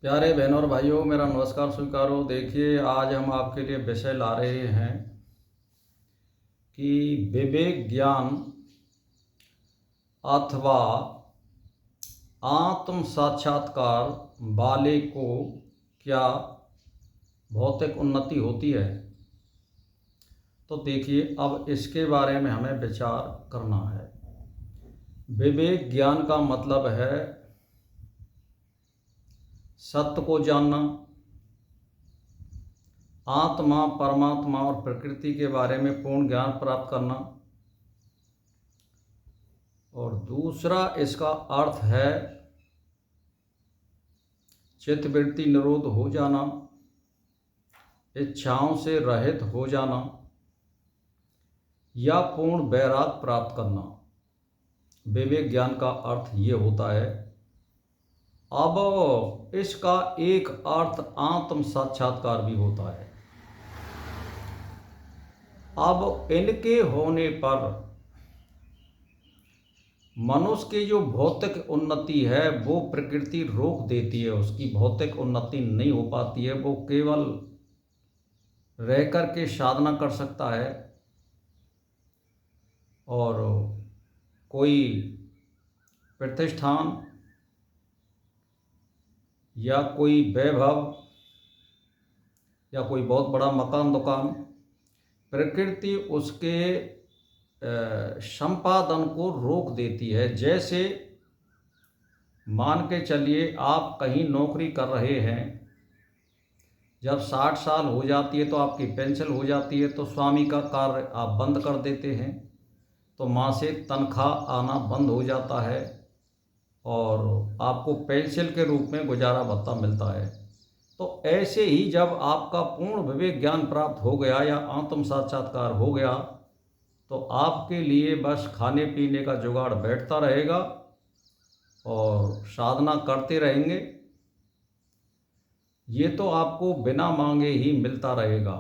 प्यारे बहनों और भाइयों, मेरा नमस्कार स्वीकारो। देखिए, आज हम आपके लिए विषय ला रहे हैं कि विवेक ज्ञान अथवा आत्म साक्षात्कार वाले को क्या भौतिक उन्नति होती है। तो देखिए, अब इसके बारे में हमें विचार करना है। विवेक ज्ञान का मतलब है सत्य को जानना, आत्मा, परमात्मा और प्रकृति के बारे में पूर्ण ज्ञान प्राप्त करना। और दूसरा इसका अर्थ है चित्तवृत्ति निरोध हो जाना, इच्छाओं से रहित हो जाना या पूर्ण वैराग प्राप्त करना। विवेक ज्ञान का अर्थ ये होता है। अब इसका एक अर्थ आत्म साक्षात्कार भी होता है। अब इनके होने पर मनुष्य की जो भौतिक उन्नति है वो प्रकृति रोक देती है, उसकी भौतिक उन्नति नहीं हो पाती है। वो केवल रह कर के साधना कर सकता है और कोई प्रतिष्ठान या कोई वैभव या कोई बहुत बड़ा मकान दुकान, प्रकृति उसके संपादन को रोक देती है। जैसे मान के चलिए, आप कहीं नौकरी कर रहे हैं, जब 60 साल हो जाती है तो आपकी पेंशन हो जाती है, तो स्वामी का कार्य आप बंद कर देते हैं, तो मासिक तनख्वाह आना बंद हो जाता है और आपको पेंशन के रूप में गुजारा भत्ता मिलता है। तो ऐसे ही जब आपका पूर्ण विवेक ज्ञान प्राप्त हो गया या आत्म साक्षात्कार हो गया, तो आपके लिए बस खाने पीने का जुगाड़ बैठता रहेगा और साधना करते रहेंगे। ये तो आपको बिना मांगे ही मिलता रहेगा।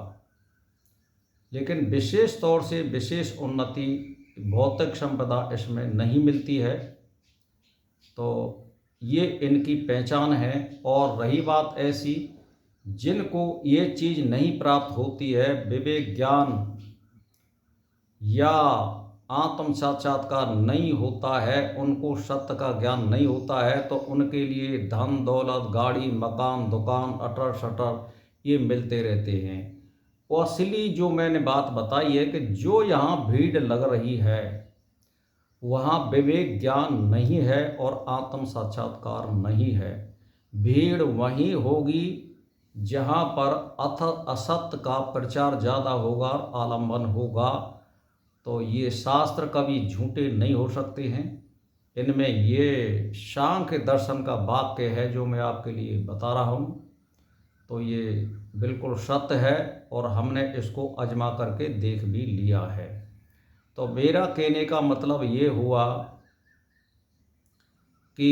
लेकिन विशेष तौर से विशेष उन्नति, भौतिक संपदा इसमें नहीं मिलती है। तो ये इनकी पहचान है। और रही बात ऐसी जिनको ये चीज़ नहीं प्राप्त होती है, विवेक ज्ञान या आत्म साक्षात्कार नहीं होता है, उनको सत्य का ज्ञान नहीं होता है, तो उनके लिए धन दौलत, गाड़ी, मकान, दुकान, अटर शटर ये मिलते रहते हैं। और असली जो मैंने बात बताई है कि जो यहाँ भीड़ लग रही है वहाँ विवेक ज्ञान नहीं है और आत्म साक्षात्कार नहीं है। भीड़ वहीं होगी जहाँ पर असत्य का प्रचार ज़्यादा होगा, आलंबन होगा। तो ये शास्त्र कभी झूठे नहीं हो सकते हैं। इनमें ये सांख्य दर्शन का वाक्य है जो मैं आपके लिए बता रहा हूँ, तो ये बिल्कुल सत्य है और हमने इसको आजमा करके देख भी लिया है। तो मेरा कहने का मतलब ये हुआ कि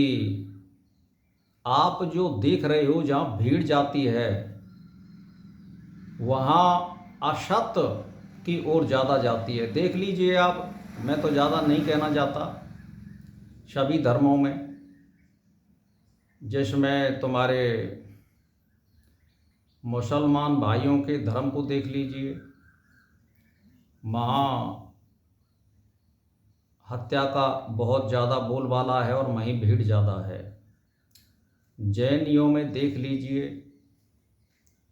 आप जो देख रहे हो जहाँ भीड़ जाती है वहाँ असत्य की ओर ज़्यादा जाती है। देख लीजिए आप, मैं तो ज़्यादा नहीं कहना चाहता, सभी धर्मों में, जिसमें तुम्हारे मुसलमान भाइयों के धर्म को देख लीजिए, वहाँ हत्या का बहुत ज़्यादा बोलबाला है और वहीं भीड़ ज़्यादा है। जैनियों में देख लीजिए,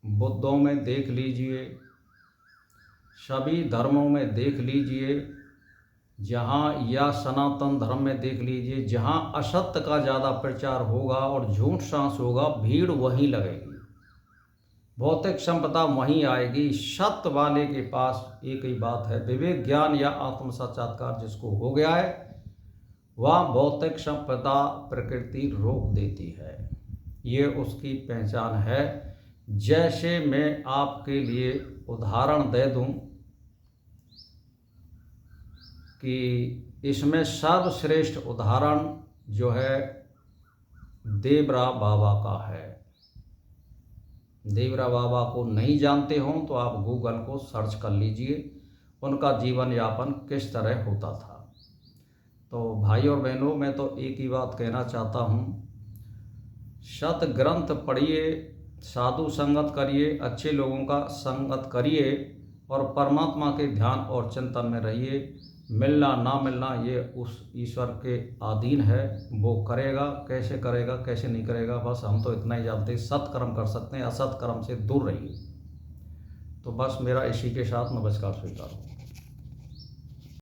बुद्धों में देख लीजिए, सभी धर्मों में देख लीजिए, जहाँ या सनातन धर्म में देख लीजिए, जहाँ असत्य का ज़्यादा प्रचार होगा और झूठ सांस होगा, भीड़ वहीं लगेगी, भौतिक संपदा वहीं आएगी। सत्य वाले के पास एक ही बात है, विवेक ज्ञान या आत्म साक्षात्कार जिसको हो गया है, वह भौतिक संपदा प्रकृति रोक देती है। ये उसकी पहचान है। जैसे मैं आपके लिए उदाहरण दे दूं कि इसमें सर्वश्रेष्ठ उदाहरण जो है देवरा बाबा का है। देवरा बाबा को नहीं जानते हो तो आप गूगल को सर्च कर लीजिए, उनका जीवन यापन किस तरह होता था। तो भाई और बहनों, मैं तो एक ही बात कहना चाहता हूँ, सत ग्रंथ पढ़िए, साधु संगत करिए, अच्छे लोगों का संगत करिए और परमात्मा के ध्यान और चिंतन में रहिए। मिलना ना मिलना ये उस ईश्वर के अधीन है, वो करेगा, कैसे करेगा कैसे नहीं करेगा, बस हम तो इतना ही जानते हैं, सत्कर्म कर सकते हैं, असत कर्म से दूर रहिए। तो बस मेरा इसी के साथ नमस्कार स्वीकार।